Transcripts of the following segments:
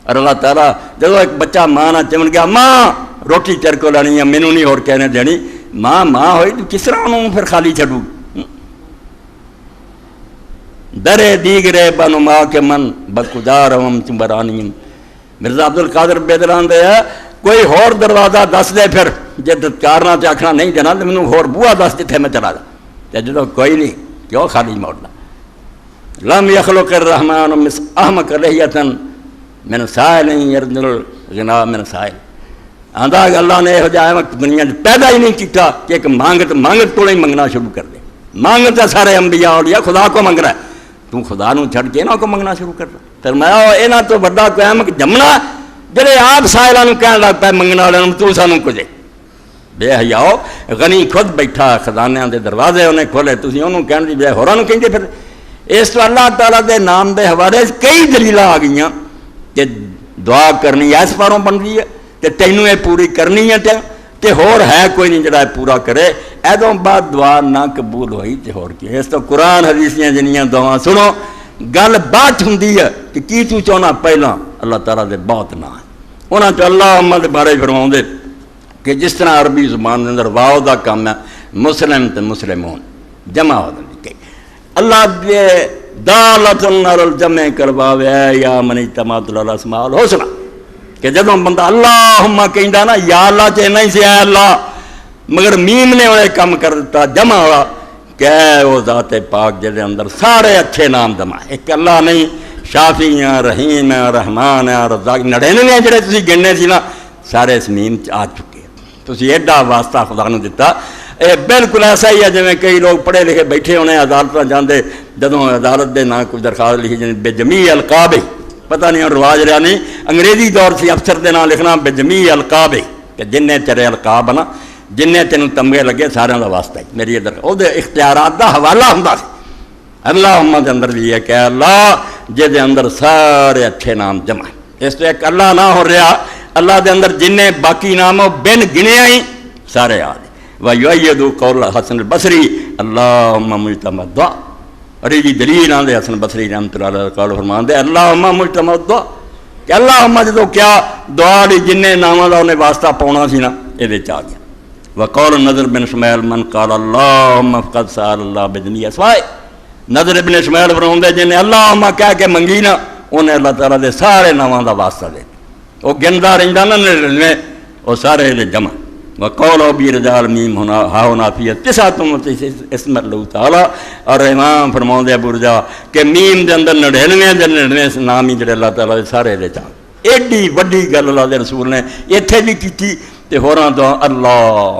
اور اللہ تعالیٰ جب ایک بچہ ماں نہ چمن گیا ماں روٹی تیرے کو لانی ہے مینوں نہیں اور کہنے دینی ماں ماں ہوئی تو کس طرح انہوں پھر خالی چھڈو درے دیگرے بنو ماں کے من بکدار ہم چمبرانی مرزا عبد القادر بیدران دے ہے کوئی ہور دروازہ دس دے پھر جب چارنا تے آکھنا نہیں دینا تو مینوں ہور بوا دس جتھے میں چلا جا تے جدوں کوئی نہیں کیوں خالی موڑنا لم یخلق الرحمن احمق لحیتن من سائل یرد الغنا من سائل آندا اللہ نے یہ جا دنیا پیدا ہی نہیں کیتا کہ ایک مانگت تو نہیں منگنا شروع کر دے مانگتا سارے انبیاء اولیاء خدا کو منگ رہا ہے تو خدا نو چھڑ کے انہاں کو منگنا شروع کر رہا فرمایا انہاں تو بڑا کوئی احمق جمنا جڑے آپ سائلاں نو کہن لگ پے منگن والے نوں تو سانوں کچھ بے حیاؤ غنی خود بیٹھا خزانیاں دے دروازے انہیں کھولے تسی انہوں کہن دی بے ہوراں نوں کہندے پھر اس تو اللہ تعالیٰ دے نام دے حوالے کئی دلیلاں آ گئیاں کہ دعا کرنی اس پاروں بن رہی ہے تے تینوں یہ پوری کرنی ہے تے ہور ہے کوئی نہیں جڑا پورا کرے ایدوں بعد دعا نہ قبول ہوئی تے ہور کی اس تو قرآن حدیثیاں جنیاں دعا سنو گل بات ہوندی ہے کہ کی تو چاہنا پہلا اللہ تعالیٰ دے بہت نہ ہے انہاں تو اللہ محمد بارے فرماؤں دے کہ جس طرح عربی زبان دے اندر واو دا کام ہے مسلم تے مسلمون جمع ہو دے اللہ دے دالتن علی الجمع کرواوے یا من اجتماعت الاسماء الحسنى کہ جدوں بندہ اللہم کہندا نا یا اللہ تے نہیں سی اے اللہ مگر میم نے انہیں کم کر دیتا جمع ہوا کہ وہ ذات پاک جدے اندر سارے اچھے نام جمع ایک اللہ نہیں شافی ہیں رحیم ہیں رحمان ہیں رزاق 99 جڑے تسی گننے سی نا سارے اس میم آ چکے تسی ایڈا واسطہ خدا نے دیتا اے بالکل ایسا ہی ہے جویں کئی لوگ پڑھے لکھے بیٹھے ہونے عدالتاں جاندے جدوں عدالت دے نام کوئی درخواست لکھی جاندی بے جمیع القاب پتہ نہیں رواج رہا نہیں انگریزی دور سے افسر دے نام لکھنا بے جمیع القاب کہ جننے تیرے القاب نا جننے تینوں تمغے لگے سارے دا واسطہ ہے میری ادھر او دے اختیارات دا حوالہ ہوندا سی اللہم دے اندر بھی ہے کہ اللہ جے دے اندر سارے اچھے نام جمع اس تو ایک اللہ نہ ہو رہا اللہ دے اندر جننے باقی نام بن گنے آئی سارے آ دے وَيُؤَيِّدُ قَوْلَ حسن البصری اللہم مجتمع دعا اور یہ دلیل آن دے حسن بصری رحمت اللہ علیہ قول فرمان دے اللہم مجتمع دعا کہ اللہم جدو کیا دعا لی جننے نامہ دا انہیں واسطہ پونا سی نا یہ دے چاہ گیا وقول نظر بن شمیل من قال اللہم فقد سال اللہ بجنی اسوائے نظر بن شمیل فرمان دے جنہیں اللہم کہہ کے منگی نا انہیں اللہ تعالیٰ دے سارے نامہ دا واسطہ دے وہ گندہ رہندہ نا وہ سارے دے جمع وقول ابی رجال میم ہونا ہا ہونا فی تسعۃ اسم اللہ تعالیٰ اور امام فرماؤں دے ابو رجا کہ میم دے اندر 99 نام ہی جڑے اللہ تعالیٰ دے سارے دے چاہ ایڈی وڈی گل اللہ دے رسول نے اتھے بھی کیتی تے ہوراں تو اللہ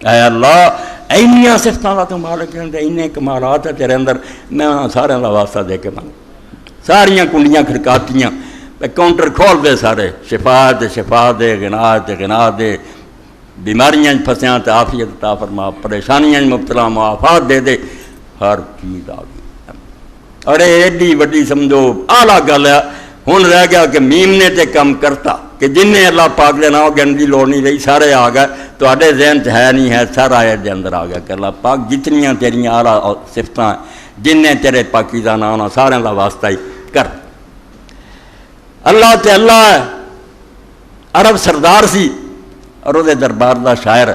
اے اللہ اینیاں صفتاں دا تو مالک ہیں اینے کمالات ہے تیرے اندر میں سارے دا واسطہ دے کے مانگ ساریاں کنڈیاں کھڑکاتیاں کاؤنٹر کھول دے سارے شفا دے غنا دے بیماریاں پھسیاں تے عافیت عطا فرما پریشانیاں مبتلا معافات دے دے ہر چیز آ گئی اور ایڈی وڈی سمجھو اعلیٰ گل ہے ہن رہ گیا کہ میم نے تے کم کرتا کہ جن نے اللہ پاک دے نام گن دی لوڑ نہیں رہی سارے آ گئے تواڈے ذہن چ ہے نہیں ہے سارا دے اندر آ گیا کہ اللہ پاک جتنیاں تیریاں اعلیٰ صفتاں جن نے تیرے پاکیزہ نام سارے دا واسطہ ہی کر اللہ تے اللہ ہے عرب سردار سی اور وہ دربار دا شاعر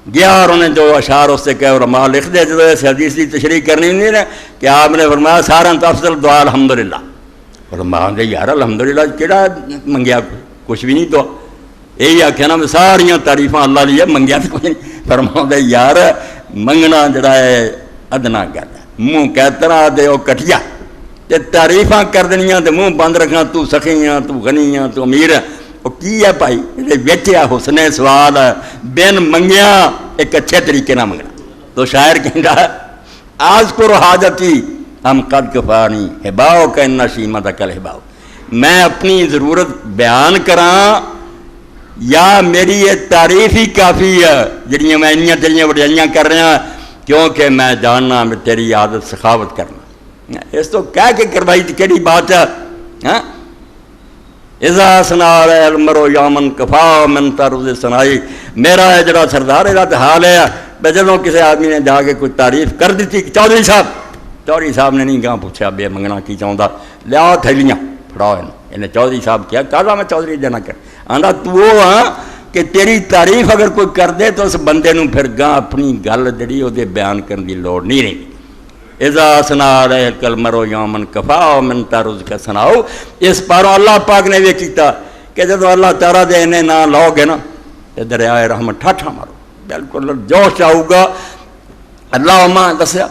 گیا اور انہیں جو اشعار اس سے کہے اور ماں لکھ دے جو اس حدیث کی تشریح کرنی نہیں ہے کہ آپ نے فرمایا سارا تو افضل دعا الحمدللہ اور ماں دے یار الحمدللہ کیڑا منگیا کچھ بھی نہیں تو یہی آخیا نا ساریاں تعریفاں اللہ لیے منگیا تو کوئی نہیں فرماؤں دے یار منگنا جڑا ہے ادنا گل ہے منہ کہترا دے وہ کٹیا تے تعریفاں کر دنیاں تے منہ بند رکھنا تو سخیاں تو غنیاں تو امیر ہے وہ کی ہے بھائی ویچیا حسن سوال ہے بین منگیا ایک اچھے طریقے نہ منگنا تو شاعر کہہ رہا ہے آج کو حاجتی ہم قد کفانی ہباؤ کا ان شیمہ کل ہباؤ میں اپنی ضرورت بیان کراں یا میری یہ تعریف ہی کافی ہے جڑیاں میں انیاں تیریاں وڈیائیاں کر رہا کیونکہ میں جاننا میں تیری عادت سخاوت کرنا اس تو کہہ کے کروائی تھی کیڑی بات ہے ہاں اذا سنا علیہ المرو یامن کفا من طرز سنائی میرا ہے جڑا سردار ہے حال ہے بے جدوں کسی آدمی نے جا کے کوئی تعریف کر دیتی کہ چودھری صاحب نے نہیں گاں پوچھا بے منگنا کی چاہتا لیا تھیلیاں پھڑاؤ انہیں چودھری صاحب کیا کہا میں چودھری دینا کر آندا تو وہ ہاں کہ تیری تعریف اگر کوئی کر دے تو اس بندے نوں پھر گاں اپنی گل جڑی وہ بیان کرنے کی لوڑ نہیں رہی. اذا سنا رہے کل مرو یومن کفا من ترز کا سناؤ. اس پاروں اللہ پاک نے یہ کیتا کہ جب اللہ تعالیٰ دے انہیں نہ لاؤ گے نا تو دریائے رحمت ٹھاٹھا مارو بالکل جوش آؤ گا. اللہ ماں دسیا.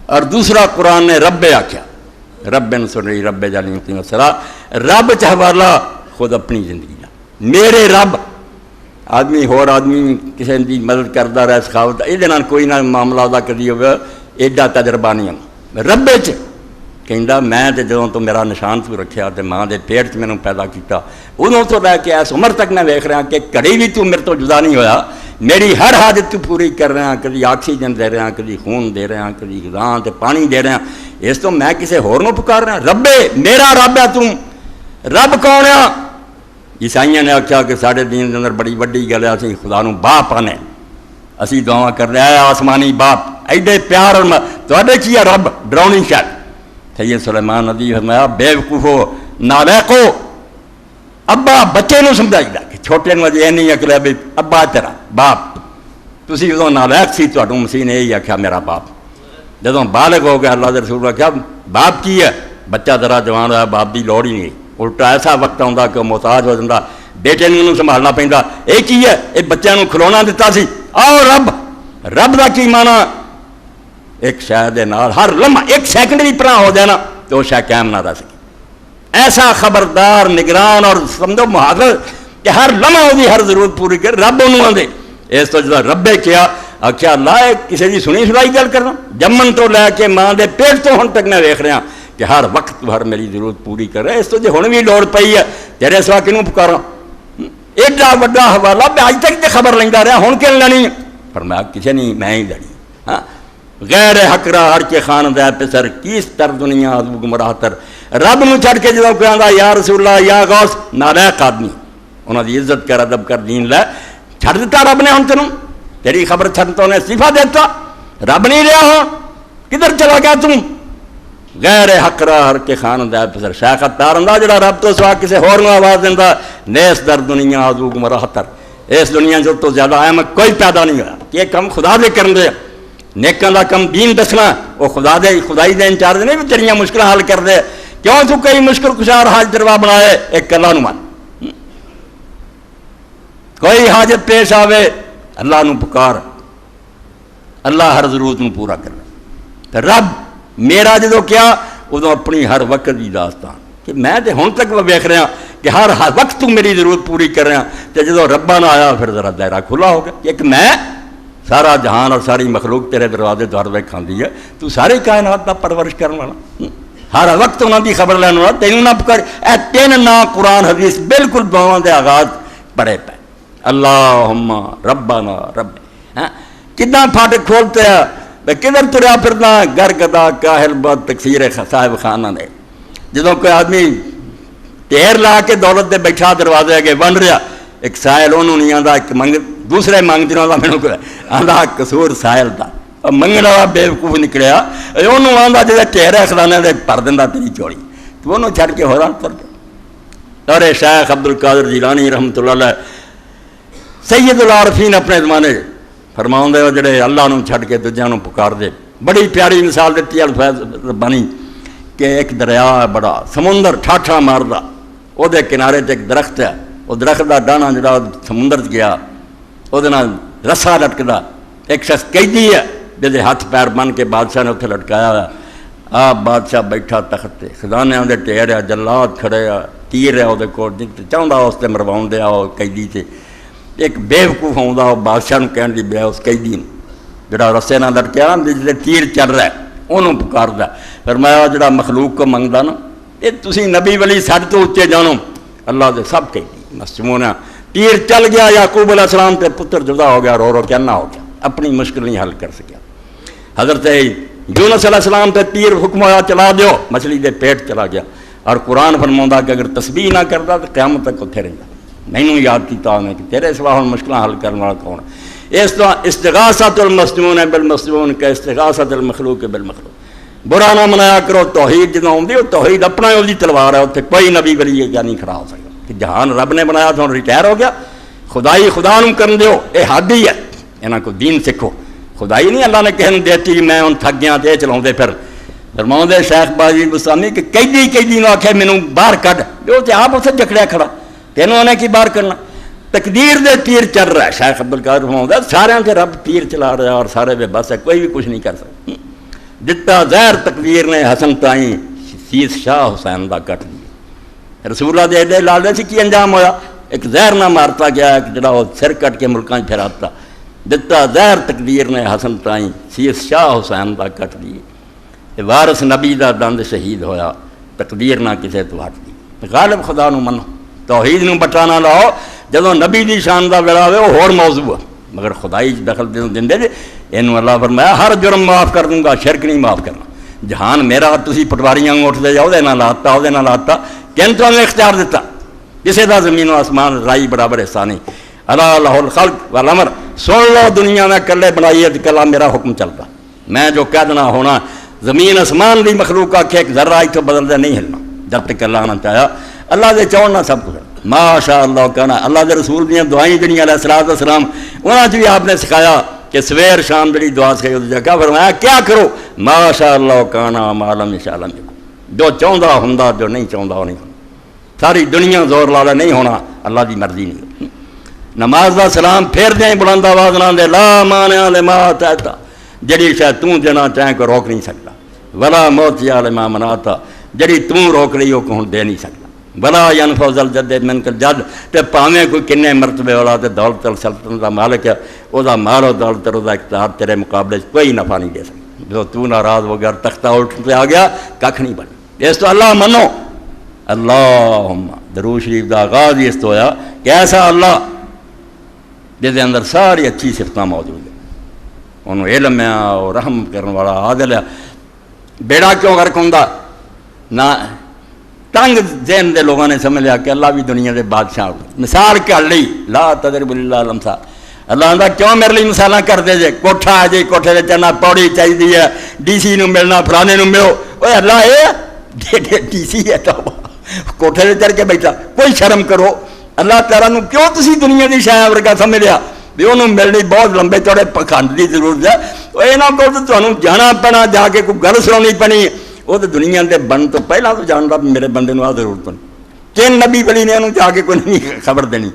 اور دوسرا قرآن نے رب آکھیا رب سن رہی رب جالی مسئلہ رب حوالہ خود اپنی زندگی کا میرے رب. آدمی ہور آدمی کسی کی مدد کرتا رہے سکھاوت یہ کوئی نہ معاملہ ادا کری ہوگا ایڈا تجربہ نہیں ہم رب کہندا میں تے جدوں تو میرا نشان تو رکھیا تے ماں دے پیٹ میں پیدا کیتا ادوں تو لے کے اس عمر تک میں ویکھ رہا کہ کڑی بھی تو میرے تو جدا نہیں ہویا میری ہر حاجت تو پوری کر رہا کدی آکسیجن دے رہا کدی خون دے رہا کدی غذا تے پانی دے رہا اس تو میں کسے ہور نوں پکار رہا رب میرا رب ہے تم رب کون ہے. عیسائیاں نے آخیا کہ سارے دین کے اندر بڑی وڈی گل ہے اسی خدا نوں باپ آنے اسی دعا کر رہے ہیں آسمانی باپ ایڈے پیار تواڈے کی ہے رب ڈراؤنی شاید. سید سلیمان ندی فرمایا بے وقوفو نالائقو ابا بچے نوں سمجھائی دا کہ چھوٹے نوں اجے نہیں اکلیا بھی ابا تیرا باپ تسی ادوں نالائق سی تواڈوں مسیح نے یہی آخیا میرا باپ. جدوں بالغ ہو گیا اللہ دے رسول نے آخیا باپ کی ہے بچہ ذرا جوان ہوا باپ دی لوڑ ہی نہیں. الٹا ایسا وقت آتا کہ محتاج ہو جاتا بیٹے نوں سنبھالنا پہنتا یہ کی ہے یہ بچوں کو کھلونا دیتا سی. آؤ رب رب کا کی مانا ایک شاید ہر لمحہ ایک سیکنڈ بھی پرا ہو جائے نا تو وہ شاید قائم نہ رہ سکے. ایسا خبردار نگران اور سمجھو محاذر کہ ہر لمحہ وہ ہر ضرورت پوری کر رب انہوں آدھے. اس تو جب ربے کیا آخیا اللہ کسی کی سنی سنائی گل کرنا جمن تو لے کے ماں دے پیٹ تو ہن تک میں ویکھ رہا کہ ہر وقت ہر میری ضرورت پوری کر رہا ہے. اس تو جی ہن بھی لوڑ پئی ہے تیرے سوا کنوں پکارا ایڈا وڈا حوالہ میں اج تک تے خبر لینا رہا ہن کیوں لینی فرمایا کسی نہیں میں ہی لڑی. ہاں غیر حق را ہر کے خان دے پسر کیس تر دنیا ادو گمراہ تر. رب نو چھڑ کے جدوں کوئی آندا یا رسول اللہ یا غوث نالائق آدمی انہاں دی عزت کر ادب کر دین لے چھڑ دیتا رب نے ہن تینوں تیری خبر چھڑ تو نے استعفا دیتا رب نہیں رہا ہو کدھر چلا گیا تم. غیر حق را ہر کے خان دے پسر شیخ اتار ہوندا جڑا رب تو سوا کسے ہور نوں آواز دیندا نیس در دنیا ادو گمراہ تر. اس دنیا جو تو زیادہ احمق کوئی پیدا نہیں ہوا. یہ کم خدا دے کرن دے نیکاں دا کم دین دسنا وہ خدا دے خدائی دے انچارج نہیں بھی تیریاں مشکل حل کر دے. کیوں تو کئی مشکل کشار حاج دروا بنائے ایک اللہ نو مان کوئی حاجت پیش آوے اللہ نو پکار اللہ ہر ضرورت نو پورا کر. رب میرا جدو کیا ادو اپنی ہر وقت کی داستان کہ میں تے ہن تک ویکھ رہا کہ ہر وقت تو میری ضرورت پوری کر رہا تے جدو ربا نہ آیا پھر ذرا دائرہ کھلا ہو گیا. ایک میں سارا جہان اور ساری مخلوق تیرے دروازے دوار وے کھاندی ہے تو ساری کائنات دا پرورش کرن والا ہر وقت انہاں دی خبر لین والا تینوں نہ پکار. اے تین نا قرآن حدیث بالکل دعاواں دے آغاز پڑے پے اللہم ربنا رب کداں پھاٹک کھولتے ہیں کدھر تریا پھرنا گر گدا کاہل بد تکثیر صاحب خانہ نے. جدوں کوئی آدمی ٹیر لا کے دولت دے بیٹھا دروازے اگے بن رہا ایک سائل انہوں نہیں آندا ایک منگ دوسرے منگ جنہوں کا مینوں کوئی آندا قصور سائل دا منگن والا بے وقوف نکلیا انہوں آندا جے ٹیر خزانے دے بھر دیندا تیری چوڑی تو انہوں چھڑ کے ہوراں تر گیا. اور شیخ عبد القادر جیلانی رحمۃ اللہ علیہ سید العارفین اپنے زمانے فرماؤں دے جڑے اللہ نو چھڑ کے دوجیاں نو پکار دے بڑی پیاری مثال دیتی ہے الفیض ربانی کہ ایک دریا ہے بڑا سمندر ٹھاٹھا ماردا او دے کنارے تے ایک درخت ہے وہ درخت دا ڈانا جڑا سمندر گیا وہ رسا لٹکدا ایک شخص قیدی ہے جہدے ہاتھ پیر بن کے بادشاہ نے اتنے لٹکایا ہوا. آپ بادشاہ بیٹھا تخت تے خزانے دے ٹیر ہے جلاد کھڑے ہے تیر ہے وہ کول چاہتا اس تے مرواؤں دیا وہ قیدی تے ایک بے وقوف آؤں وہ بادشاہ نے کہن دی بیا اس قیدی جڑا رسے نہ لٹکیا جسے تیر چل رہا ہے انہوں پکاردا فرمایا جڑا مخلوق کو منگدا نا یہ تسی نبی ولی سڈ تو اچے جانو اللہ دے سب قیدی مسجمون تیر چل گیا یعقوب علیہ السلام تے پتر جدا ہو گیا رو رو کے نہ ہو گیا اپنی مشکل نہیں حل کر سکیا. حضرت یونس علیہ السلام تے تیر حکم ہوا چلا دیو مچھلی دے پیٹ چلا گیا. اور قرآن فرماؤں کہ اگر تسبیح نہ کرتا تو قیامت تک اتنے رہتا. مینوں یاد کیتا انہیں کہ تیرے سوا ہن مشکل حل کرنے والا کون ہے. اس طرح استغاثۃ المسجون بالمسجون کا استغاثۃ المخلوق بالمخلوق. برا نہ منایا کرو. توحید جدوں آؤندی وہ توحید اپنا ਉਹਦੀ تلوار ہے, اتنے کوئی نبی ولی یہ نہیں کھڑا ہو سکتا کہ جہان رب نے بنایا تو ریٹائر ہو گیا. خدائی خدا نوں کرن دیو, یہ حد ہی ہے. انہاں کو دین سکھو. خدائی نہیں اللہ نے کسی نے دیتی میں ہوں تھک گیا تو یہ چلاؤندے پھر. فرماؤندے شیخ باجی بستانی کہ قیدی نو آکھے مینوں باہر کڈ, جو تے آپ اتنے جکڑیا کھڑا, تینوں انہیں کی باہر کرنا. تقدیر دے تیر چل رہا ہے. شیخ عبدالقادر فرماؤندا سارے سے رب تیر چلا رہا ہے اور سارے بے بس ہے, کوئی بھی کچھ نہیں کر سکتا. جتا زہر تقدیر نے حسن تائیں سیس شاہ حسین دا کٹ دی. رسول اللہ دے ایڈے لالے سے کی انجام ہویا, ایک زہر نہ مارتا گیا, ایک جڑا وہ سر کٹ کے ملکاں پھراتا. جتا زہر تقدیر نے حسن تائیں سیس شاہ حسین دا کٹ دی. وارث نبی دا دند شہید ہویا, تقدیر نہ کسے تو ہٹ دی. غالب خدا نو منو, توحید نو بٹانا لاؤ. جدوں نبی دی شان دا ویلا ہوئے وہ ہور موضوع ہے, مگر خدائی دخل دے جے. اینو اللہ فرمایا ہر جرم معاف کر دوں گا, شرک نہیں معاف کرنا. جہان میرا, تسی پٹواریاں اٹھ دے جاؤ, دے نہ لاتا وہ نہ لاتا, کن تو نے اختیار دیتا. کسے دا زمین و آسمان رائی برابر حصہ نہیں. الا لہ الخلق والامر, سن لو دنیا میں کلے بنائی ہے, کلا میرا حکم چلتا. میں جو کہہ دینا ہونا. زمین آسمان دی مخلوق آکھے ایک ذرہ ایک تو بدل دے نہیں ہلنا جب تک اللہ نہ چاہیا. اللہ دے چاہنا سب کچھ ماشاء اللہ کہنا. اللہ دے رسول دیاں دعائیں جڑیاں علیہ الصلوۃ والسلام انہاں چ بھی آپ نے سکھایا کہ سویر شام جڑی دعا سکھائی اس جگہ فرمایا کیا کرو, ماشاء اللہ کہنا معلوم انشاءاللہ. جو چاہندا ہوندا, جو نہیں چاہندا وہ نہیں ہوندا. ساری دنیا زور لا لے نہیں ہونا, اللہ دی مرضی نہیں. نماز دا سلام پھر دیں بلند آواز نال دے لا مانع لما اعطیت, جڑی شاید تو دینا چاہیں کو روک نہیں سکتا. ولا موت یا لما منعت, جڑی تو روک رہی ہو کو ہن دے نہیں سکتا. بلا ینفع ذل جد منک الجد, تے پاویں کوئی کنے مرتبے والا تے دولت سلطنت دا مالک ہے, او دا مال و دولت او دا اقتدار تیرے مقابلے کوئی نفع نہیں دے سکتا. جو تو ناراض ہو گیا تختہ اٹھ کے آ گیا ککھ نہیں بنے. اس تو اللہ منو. اللہم درود شریف دا آغاز ہی اس تو ہویا کہ ایسا اللہ جس دے اندر ساری اچھی صفتاں موجود ہیں. انہوں علم ہے اور رحم کرنے والا عادل ہے. بیڑا کیوں غرق ہوندا نہ تنگ ذہن دے لوگوں نے سمجھ لیا کہ اللہ بھی دنیا دے بادشاہ ہو. مثال کر لی لا تضرب للہ الامثال. اللہ آندا کیوں میرے لیے مثالاں کرتے جے, کوٹھا ہے جی کوٹھے دے چڑھنا پوڑی چاہیے ہے, ڈی سی نو ملنا فلانے نو ملو. اوے اللہ اے ڈی سی ہے توبہ, کوٹھے دے چڑھ کے بیٹھا, کوئی شرم کرو. اللہ تعالیٰ نو کیوں تسی دنیا دی شے ورگا سمجھ لیا بھی انہوں ملنی بہت لمبے چوڑے پکھنڈ کی ضرورت ہے. وہ یہاں کو تو تمہیں جانا پینا, جا کے کوئی گل سنانی پینی. وہ تو دنیا کے بن تو پہلے تو جانتا بھی میرے بندے آ ضرورت نہیں. کن نبی ولی نے انہوں جا کے کوئی نہیں خبر دینی.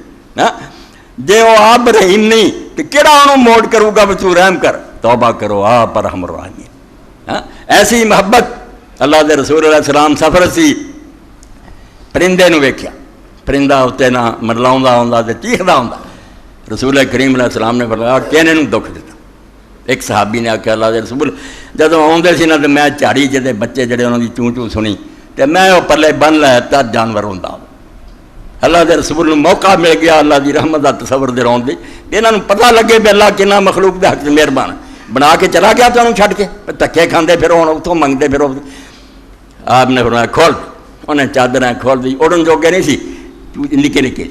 جی وہ آپ رحیم نہیں تو کہڑا انہوں موڑ کروں گا بھی تو رحم کر. توبہ کرو آپ رحم الرحیم. ایسی محبت اللہ دے رسول علیہ السلام سفر سی, پرندے نو ویکھیا, پرندہ اتنے نہ منڈلاؤں ہوں تو چیختا ہوں. رسول کریم علیہ السلام نے فرمایا کہنے نو دکھ دیتا. ایک صحابی نے آخیا اللہ دے رسول جدوں آتے سی نا تو میں جھاڑی جے بچے جڑے انہوں کی چوں چوں سنی تو میں وہ پلے بن لایا تر جانور ہوں. اللہ دے رسول موقع مل گیا اللہ دی رحمت کا تصور دے رون دی. یہاں پتہ لگے بھی اللہ کنا مخلوق دے حق سے مہربان بنا کے چلا گیا تو انہوں چھڈ کے دھکے کھاندے پھرو, اتوں منگتے پھرو. آپ نے فرمایا کھول, انہیں چادریں کھول دی. اڑن جوگے نہیں سی, نکے نکے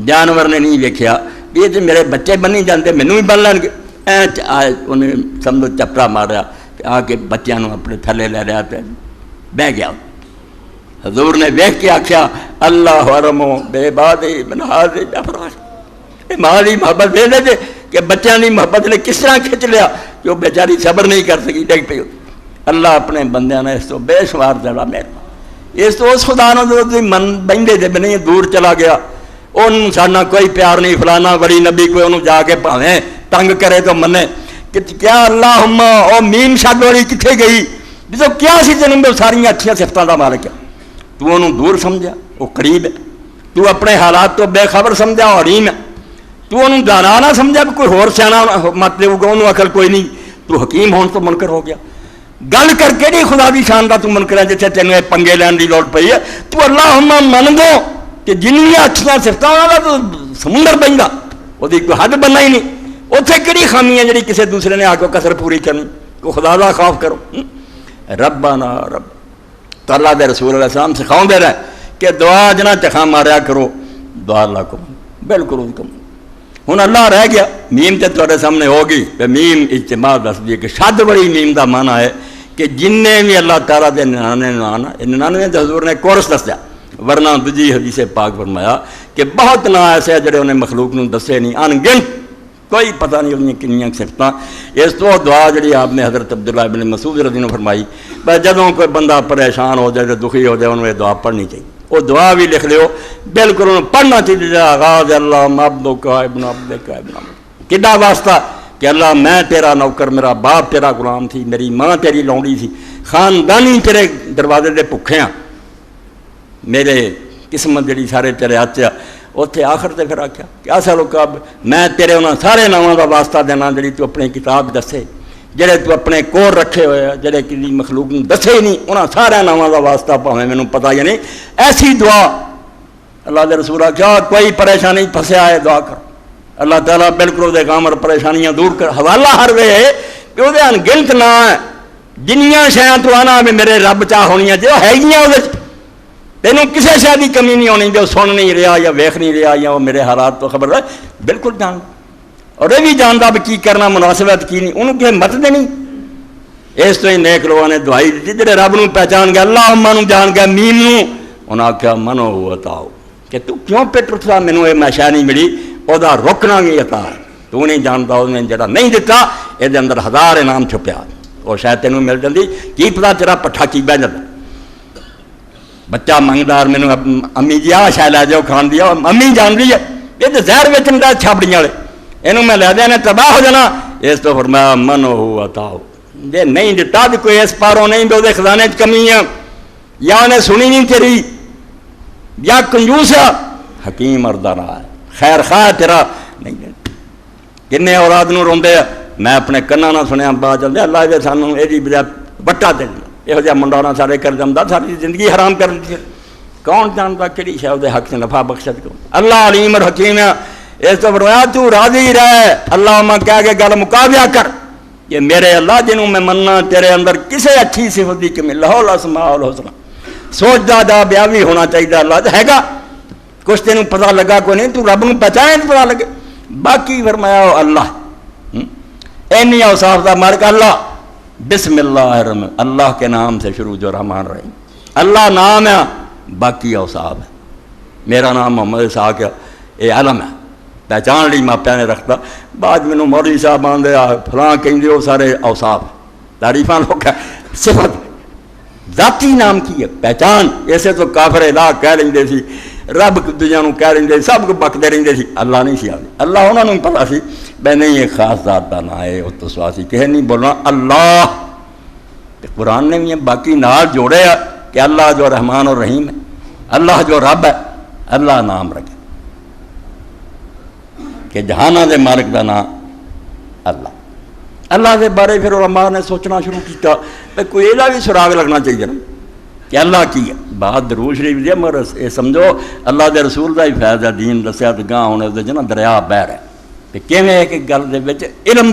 جانور نے نہیں ویکھیا یہ تو میرے بچے بنی جاندے مینوں بھی بن لین گے. انہیں سمجھو چپڑا ماریا کہ آ کے بچوں اپنے تھلے لے لیا تو بہ گیا. حضور نے ویکھ کے آخیا اللہ حرمو بے باد ماں کی محبت دے دے کہ بچوں کی محبت نے کس طرح کھچ لیا کہ وہ بیچاری صبر نہیں کر سکی, ڈگ پی. اللہ اپنے بندیاں نے اس تو بے شمار زیادہ مہربان. اس تو اس خدا نو جو من بہندے جب نہیں دور چلا گیا, ان ساڈا کوئی پیار نہیں. فلانا بڑی نبی کوئی انہوں جا کے پاویں تنگ کرے تو منے کہ کیا اللہم او میم شد والی کتنے گئی جو کیا سی تینوں ساری اچھیاں صفتاں دا مالک ہے. تو انہوں دور سمجھا وہ قریب ہے. تو اپنے حالات تو بے خبر سمجھا اور حلیم ہے. تو انہوں دانا نہ سمجھا کہ کوئی ہور سیانا مت دے گا, انہوں عقل کوئی نہیں. تو حکیم ہون تو منکر ہو گیا. گل کر کے نہیں خدا دی شان دا تو منکر ہے جتنے تینوں یہ پنگے لین دی لوڑ پئی ہے. تو اللہم من گو کہ جنیاں اچھیاں صفتاں والا تو سمندر بندا وہ کوئی حد بننا ہی نہیں. اتنے کہڑی خامی ہے جی کسی دوسرے نے آ کے کسر پوری کرنی. کو خدا دا خوف کرو. ربنا رب تو اللہ دے رسول علیہ السلام سکھاؤں دے رہے کہ دعا جنا چکھا ماریا کرو, دعا اللہ کو بالکل کم. ہوں اللہ رہ گیا میم تے تھوڑے سامنے ہوگی. میم اجتماع دس دی کہ شد بڑی میم دا معنی ہے کہ جن بھی اللہ تعالیٰ دے 99 حضور نے کورس دسیا، ورنہ دوجی حدیث پاک فرمایا کہ بہت نا ایسے جڑے انہیں مخلوق نوں دسے نہیں، ان گنت، کوئی پتہ نہیں انہیں کنیاں صفتاں۔ اس تو دعا جڑی آپ نے حضرت عبداللہ بن مسعود رضی اللہ عنہ فرمائی، بس جدوں کوئی بندہ پریشان ہو جائے، دکھی ہو جائے، انہوں یہ دعا پڑھنی چاہیے۔ وہ دعا بھی لکھ لیو، بالکل انہوں پڑھنا چاہیے، آغاز اللہ عبدک ابن عبدک ابن عبدک، کڈا واسطہ کہ اللہ میں تیرا نوکر، میرا باپ تیرا غلام تھی، میری ماں تیری لونڈی تھی، خاندانی تیرے دروازے دے بھکھے ہاں، میرے قسمت جڑی سارے تیرے ہاتھ آ۔ اتنے آخر تے پھر آخیا کہ ایسا لوگ میں تیرے انہاں سارے ناموں کا واسطہ دینا جڑی تو اپنی کتاب دسے، جڑے تو اپنے کور رکھے ہوئے ہیں، جڑے کسی مخلوق نے دسے ہی نہیں، انہاں سارے ناموں کا واسطہ پاویں مینوں پتہ یا نہیں، ایسی دعا اللہ دے رسول آخیا کوئی پریشانی پھسیا ہے دعا کر، اللہ تعالیٰ بالکل وہ کام اور پریشانیاں دور کر۔ حوالہ ہر وے کہ وہ انگنت نہ ہے، جنیاں شیاں تو آنا بھی میرے رب چاہ ہونیاں جو ہے گیاں وہ تینوں کسی شے کی کمی نہیں ہونی، جو سن نہیں رہا یا ویکھ نہیں رہا یا وہ میرے حالات تو خبر ہے، بالکل جان اور یہ بھی جانتا بھی کی کرنا مناسبت کی نہیں، انہوں کسی مت دینی۔ اس تو ہی نیک لوگوں نے دعائی دیتی جڑے رب نو پہچان گیا، اللہ اماں جان گیا، میم نو انہاں آخیا منو عطاؤ کہ تو کیوں پٹ اٹھتا، مینوں یہ میں شے نہیں ملی، وہ رکنا بھی عطا ہے، تو نہیں جانتا انہیں جڑا نہیں دیتا یہ اندر ہزار انعام چھپیا، وہ شاید تینوں مل جاتی، کی پتا تیرا پٹھا کی بہ جاتا۔ بچہ منگدار مینوں امی جی آ شاید لے جاؤ کھان دیا، امی جان رہی ہے یہ تو زہر ویچن دا چھاپڑیاں والے، یہ میں لے دینا تباہ ہو جانا۔ اس تو فرمایا منو عطاؤ، جی نہیں دتا بھی کوئی اس پاروں نہیں بھی وہ خزانے کمی ہے، یا انہیں سنی نہیں تیری، یا کنجوس ہے، حکیم اور دانا ہے، خیر خواہ تیرا نہیں۔ کنے اولاد نو روندے میں اپنے کنا نہ سنیا با چلتے اللہ جی سانوں یہ بجائے بٹا دے یہ جہاں منڈا نہ سارے کر جمدا، ساری زندگی حرام کر دی، کون جانتا کہڑی شے دے حق سے نفع بخشت کو۔ اللہ علیم اور حکیم ہے۔ اس تو فرمایا تو راضی رہ، اللہ میں کہہ کے گل مقابلہ کر، یہ میرے اللہ جنہوں میں مننا تیرے اندر کسے اچھی صفت دی کمی، لہو الاسماء الحسنی، سوچ دا بیا بھی ہونا چاہیے، اللہ ہے گا کچھ تینوں پتہ لگا کوئی نہیں، تو رب نو پہچانے تو پتہ لگے۔ باقی فرمایا اللہ اینی اوصاف دا مالک اللہ، بسم اللہ الرحمن، اللہ کے نام سے شروع جو رحمان رحیم، اللہ نام ہے، باقی اوصاف ہے۔ میرا نام محمد اسحاق ہے، یہ علم ہے، پہچان لی ماپیا نے رکھتا، بعد میں مولوی صاحب آندے فلاں کہیں وہ سارے اوصاف تعریفاں لوگ ہے، صفت ذاتی نام کی ہے پہچان۔ ایسے تو کافر الہ کہہ لیں سی، رب دنیا نو کہہ رہے سب کو بکتے رہتے سی، اللہ نہیں سی آتے، اللہ انہوں نے پتا سی میں نہیں یہ خاص ذات کا نام ہے، وہ تو سواسی کہ نہیں بولنا اللہ۔ قرآن نے بھی باقی نال جوڑے کہ اللہ جو رحمان اور رحیم ہے، اللہ جو رب ہے، اللہ نام رکھے کہ جہانہ دے مالک کا نام اللہ۔ اللہ کے بارے پھر علماء نے سوچنا شروع کیا کہ کوئی یہ بھی سراغ لگنا چاہیے نا کہ اللہ کی ہے۔ بات درود شریف دی مگر یہ سمجھو اللہ دے رسول دا ہی فیض ہے، دین دسیا تو گاہ ہونے نا دریا بہر ہے کہ کیویں ایک گل دے وچ علم